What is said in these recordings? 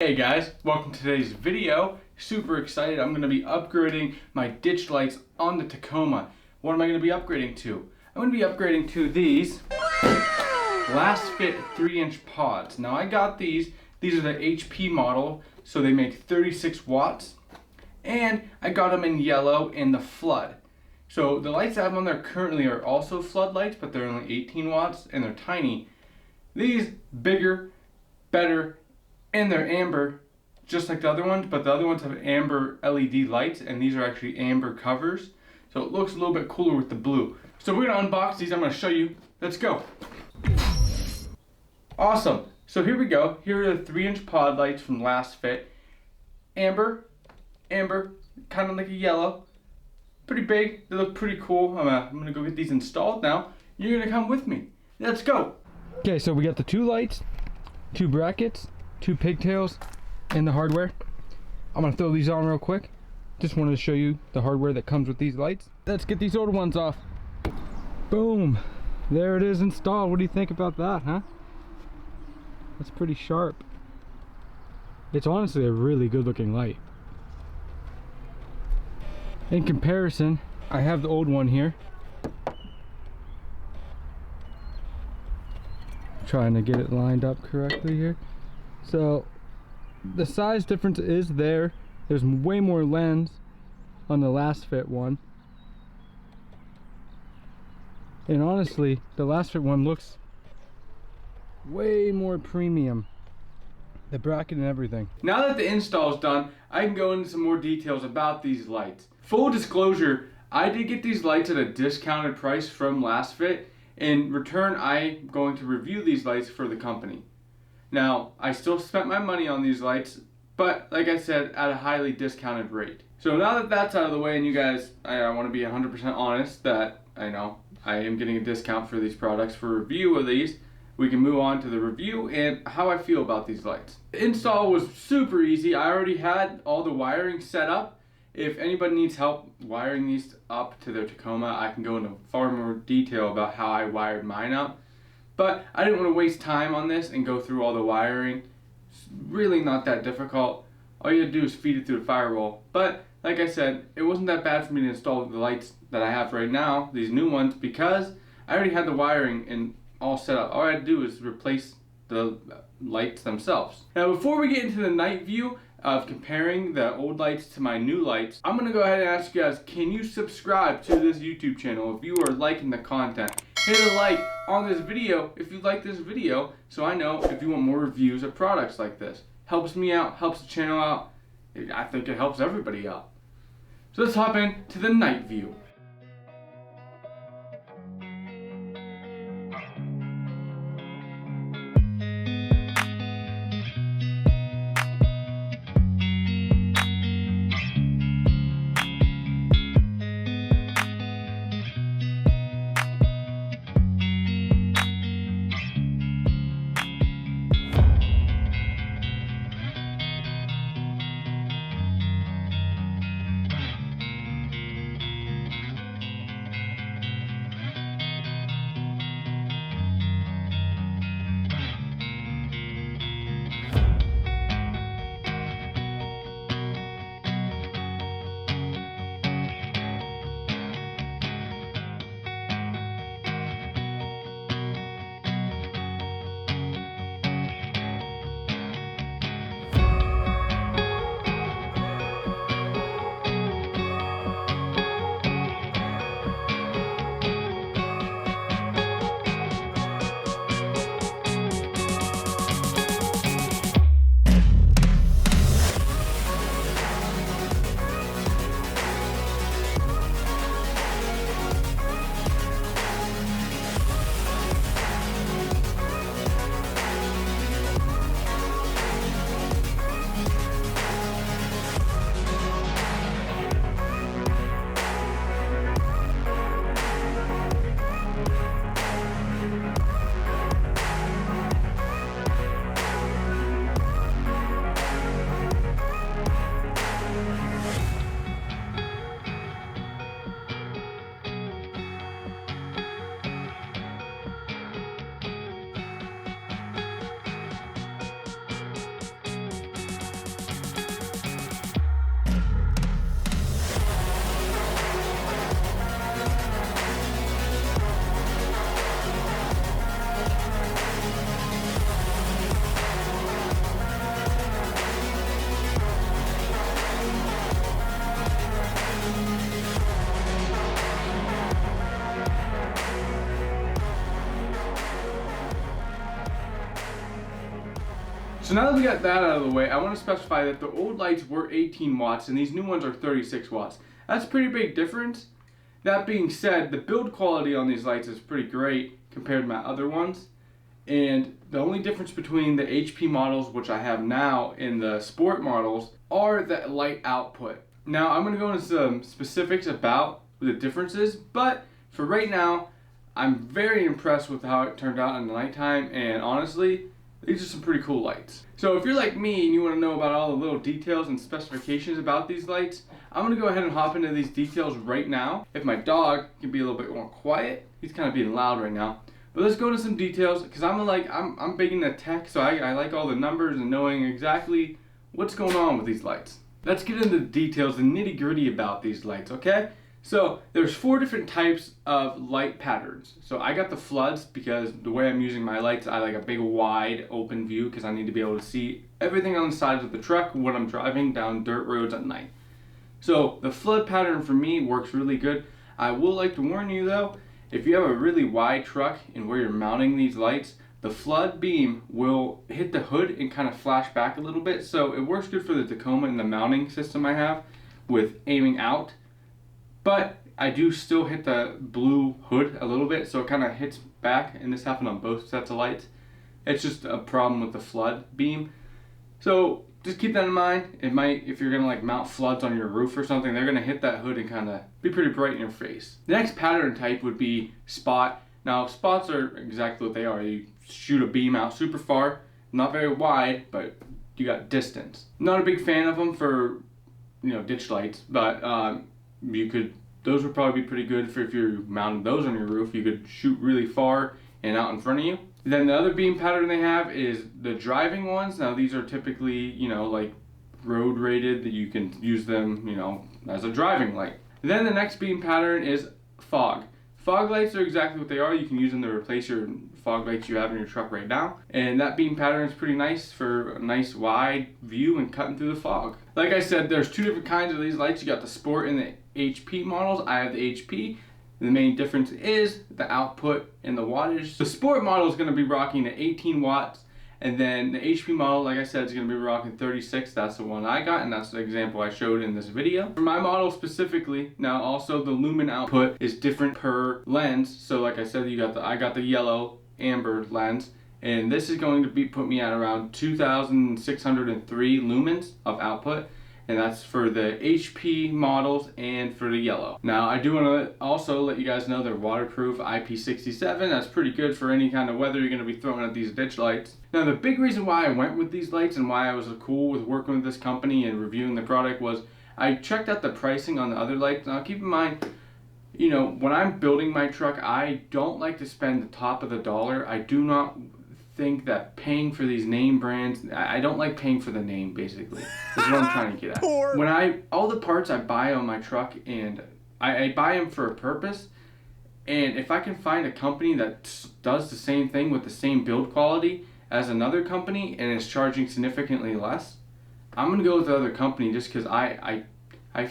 Hey guys, welcome to today's video. Super excited. I'm going to be upgrading my ditch lights on the Tacoma. What am I going to be upgrading to? I'm going to be upgrading to these LASFIT 3-inch pods. Now I got these are the HP model, so they make 36 watts. And I got them in yellow in the flood. So the lights I have on there currently are also flood lights, but they're only 18 watts and they're tiny. These bigger, better, and they're amber, just like the other ones, but the other ones have amber LED lights, and these are actually amber covers. So it looks a little bit cooler with the blue. So we're gonna unbox these, I'm gonna show you. Let's go. Awesome, so here we go. Here are the 3-inch pod lights from LASFIT. Amber, kind of like a yellow. Pretty big, they look pretty cool. I'm gonna go get these installed now. You're gonna come with me. Let's go. Okay, so we got the 2 lights, 2 brackets, 2 pigtails, and the hardware. I'm gonna throw these on real quick. Just wanted to show you the hardware that comes with these lights. Let's get these older ones off. Boom, there it is installed. What do you think about that, huh? That's pretty sharp. It's honestly a really good looking light. In comparison, I have the old one here. Trying to get it lined up correctly here. So the size difference is there. There's way more lens on the LASFIT one. And honestly, the LASFIT one looks way more premium. The bracket and everything. Now that the install is done, I can go into some more details about these lights. Full disclosure, I did get these lights at a discounted price from LASFIT. In return, I'm going to review these lights for the company. Now, I still spent my money on these lights, but like I said, at a highly discounted rate. So now that that's out of the way, and you guys, I want to be 100% honest that I know I am getting a discount for these products for review of these, we can move on to the review and how I feel about these lights. The install was super easy. I already had all the wiring set up. If anybody needs help wiring these up to their Tacoma, I can go into far more detail about how I wired mine up. But I didn't want to waste time on this and go through all the wiring. It's really not that difficult. All you have to do is feed it through the firewall. But like I said, it wasn't that bad for me to install the lights that I have right now, these new ones, because I already had the wiring and all set up. All I had to do is replace the lights themselves. Now before we get into the night view of comparing the old lights to my new lights, I'm gonna go ahead and ask you guys, can you subscribe to this YouTube channel if you are liking the content? Hit a like on this video if you like this video, so I know if you want more reviews of products like this. Helps me out, helps the channel out. I think it helps everybody out. So let's hop into the night view. So now that we got that out of the way, I want to specify that the old lights were 18 watts and these new ones are 36 watts. That's a pretty big difference. That being said, the build quality on these lights is pretty great compared to my other ones. And the only difference between the HP models, which I have now, and the sport models are the light output. Now I'm going to go into some specifics about the differences, but for right now, I'm very impressed with how it turned out in the nighttime, and honestly, these are some pretty cool lights. So if you're like me and you want to know about all the little details and specifications about these lights, I'm going to go ahead and hop into these details right now. If my dog can be a little bit more quiet, he's kind of being loud right now. But let's go into some details, because I'm big into tech, so I like all the numbers and knowing exactly what's going on with these lights. Let's get into the details, the nitty gritty about these lights, okay? So there's 4 different types of light patterns. So I got the floods because the way I'm using my lights, I like a big wide open view because I need to be able to see everything on the sides of the truck when I'm driving down dirt roads at night. So the flood pattern for me works really good. I will like to warn you though, if you have a really wide truck and where you're mounting these lights, the flood beam will hit the hood and kind of flash back a little bit. So it works good for the Tacoma and the mounting system I have with aiming out. But I do still hit the blue hood a little bit, so it kind of hits back, and this happened on both sets of lights. It's just a problem with the flood beam. So just keep that in mind. It might, if you're gonna like mount floods on your roof or something, they're gonna hit that hood and kind of be pretty bright in your face. The next pattern type would be spot. Now spots are exactly what they are. You shoot a beam out super far, not very wide, but you got distance. Not a big fan of them for, you know, ditch lights, but those would probably be pretty good for if you're mounting those on your roof. You could shoot really far and out in front of you. Then the other beam pattern they have is the driving ones. Now these are typically, you know, like road rated, that you can use them, you know, as a driving light. Then the next beam pattern is fog. Fog lights are exactly what they are. You can use them to replace your fog lights you have in your truck right now. And that beam pattern is pretty nice for a nice wide view and cutting through the fog. Like I said, there's 2 different kinds of these lights. You got the Sport and the HP models. I have the HP. The main difference is the output and the wattage. The Sport model is going to be rocking at 18 watts. And then the HP model, like I said, is going to be rocking 36. That's the one I got, and that's the example I showed in this video. For my model specifically, now also the lumen output is different per lens. So like I said, I got the yellow amber lens, and this is going to put me at around 2,603 lumens of output. And that's for the HP models and for the yellow. Now I do want to also let you guys know they're waterproof IP67. That's pretty good for any kind of weather you're going to be throwing at these ditch lights. Now the big reason why I went with these lights and why I was cool with working with this company and reviewing the product was I checked out the pricing on the other lights. Now keep in mind, you know, when I'm building my truck, I don't like to spend the top of the dollar. I do not think that paying for these name brands, I don't like paying for the name, basically. That's what I'm trying to get at. When all the parts I buy on my truck, and I buy them for a purpose, and if I can find a company that does the same thing with the same build quality as another company and is charging significantly less, I'm gonna go with the other company just because I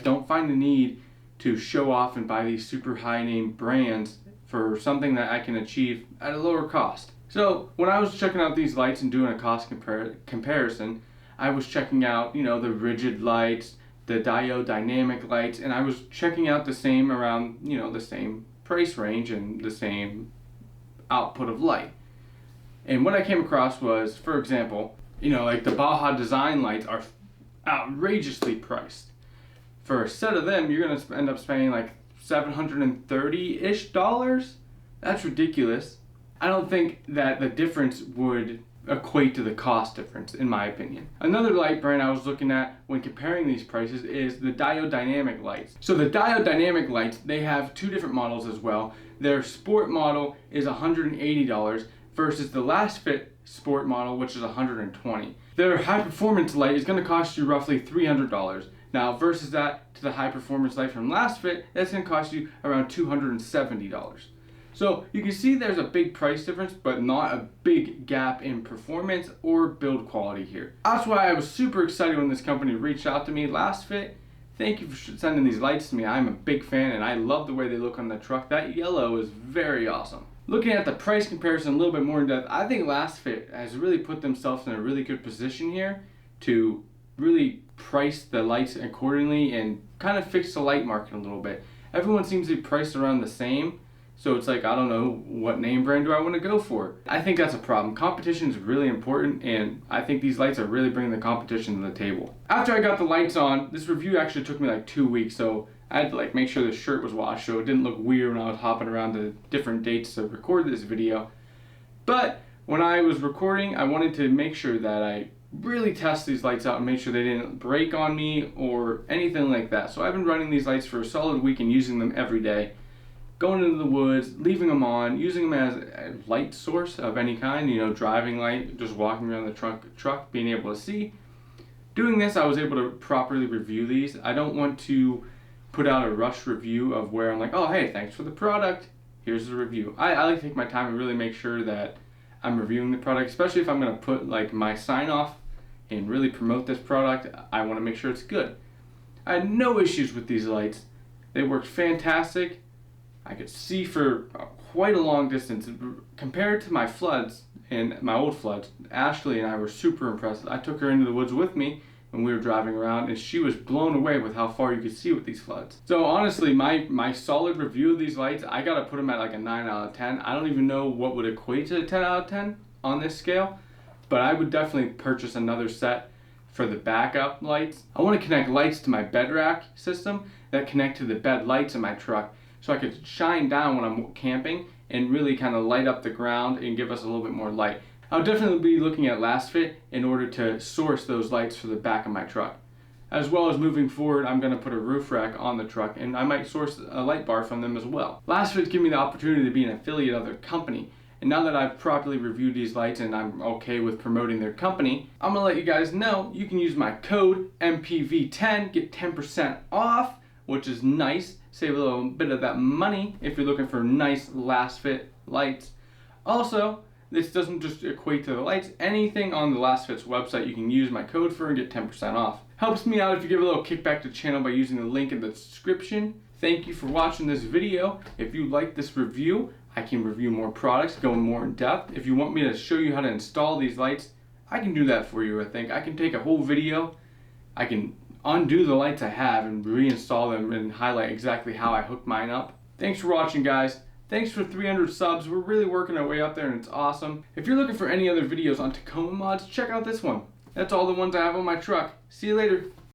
don't find the need to show off and buy these super high name brands for something that I can achieve at a lower cost. So when I was checking out these lights and doing a cost comparison, I was checking out, you know, the rigid lights, the diode dynamic lights, and I was checking out the same around, you know, the same price range and the same output of light. And what I came across was, for example, you know, like the Baja design lights are outrageously priced. For a set of them, you're going to end up spending like $730-ish. That's ridiculous. I don't think that the difference would equate to the cost difference, in my opinion. Another light brand I was looking at when comparing these prices is the diode dynamic lights. So the diode dynamic lights, they have 2 different models as well. Their sport model is $180 versus the LASFIT sport model, which is $120. Their high performance light is going to cost you roughly $300. Now versus that to the high performance light from LASFIT, that's going to cost you around $270. So you can see there's a big price difference, but not a big gap in performance or build quality here. That's why I was super excited when this company reached out to me. LASFIT, thank you for sending these lights to me. I'm a big fan and I love the way they look on the truck. That yellow is very awesome. Looking at the price comparison a little bit more in depth, I think LASFIT has really put themselves in a really good position here to really price the lights accordingly and kind of fix the light market a little bit. Everyone seems to be priced around the same, so it's like, I don't know, what name brand do I want to go for? I think that's a problem. Competition is really important, and I think these lights are really bringing the competition to the table. After I got the lights on, this review actually took me like 2 weeks, so I had to like make sure the shirt was washed so it didn't look weird when I was hopping around to different dates to record this video. But when I was recording, I wanted to make sure that I really test these lights out and make sure they didn't break on me or anything like that. So I've been running these lights for a solid week and using them every day. Going into the woods, leaving them on, using them as a light source of any kind, you know, driving light, just walking around the truck, being able to see. Doing this, I was able to properly review these. I don't want to put out a rush review of where I'm like, oh, hey, thanks for the product, here's the review. I like to take my time and really make sure that I'm reviewing the product, especially if I'm going to put like my sign off and really promote this product. I want to make sure it's good. I had no issues with these lights. They worked fantastic. I could see for quite a long distance. Compared to my floods and my old floods, Ashley and I were super impressed. I took her into the woods with me when we were driving around, and she was blown away with how far you could see with these floods. So honestly, my solid review of these lights, I gotta put them at like a 9 out of 10. I don't even know what would equate to a 10 out of 10 on this scale, but I would definitely purchase another set for the backup lights. I want to connect lights to my bed rack system that connect to the bed lights in my truck, so I could shine down when I'm camping and really kind of light up the ground and give us a little bit more light. I'll definitely be looking at LASFIT in order to source those lights for the back of my truck. As well as moving forward, I'm going to put a roof rack on the truck, and I might source a light bar from them as well. LASFIT's given me the opportunity to be an affiliate of their company, and now that I've properly reviewed these lights and I'm okay with promoting their company, I'm going to let you guys know you can use my code MPV10, get 10% off, which is nice. Save a little bit of that money if you're looking for nice LASFIT lights. Also, this doesn't just equate to the lights. Anything on the LASFIT's website you can use my code for and get 10% off. Helps me out if you give a little kickback to the channel by using the link in the description. Thank you for watching this video. If you like this review, I can review more products, go more in depth. If you want me to show you how to install these lights, I can do that for you, I think. I can take a whole video. I can undo the lights I have and reinstall them and highlight exactly how I hooked mine up. Thanks for watching, guys. Thanks for 300 subs. We're really working our way up there and it's awesome. If you're looking for any other videos on Tacoma mods, check out this one. That's all the ones I have on my truck. See you later.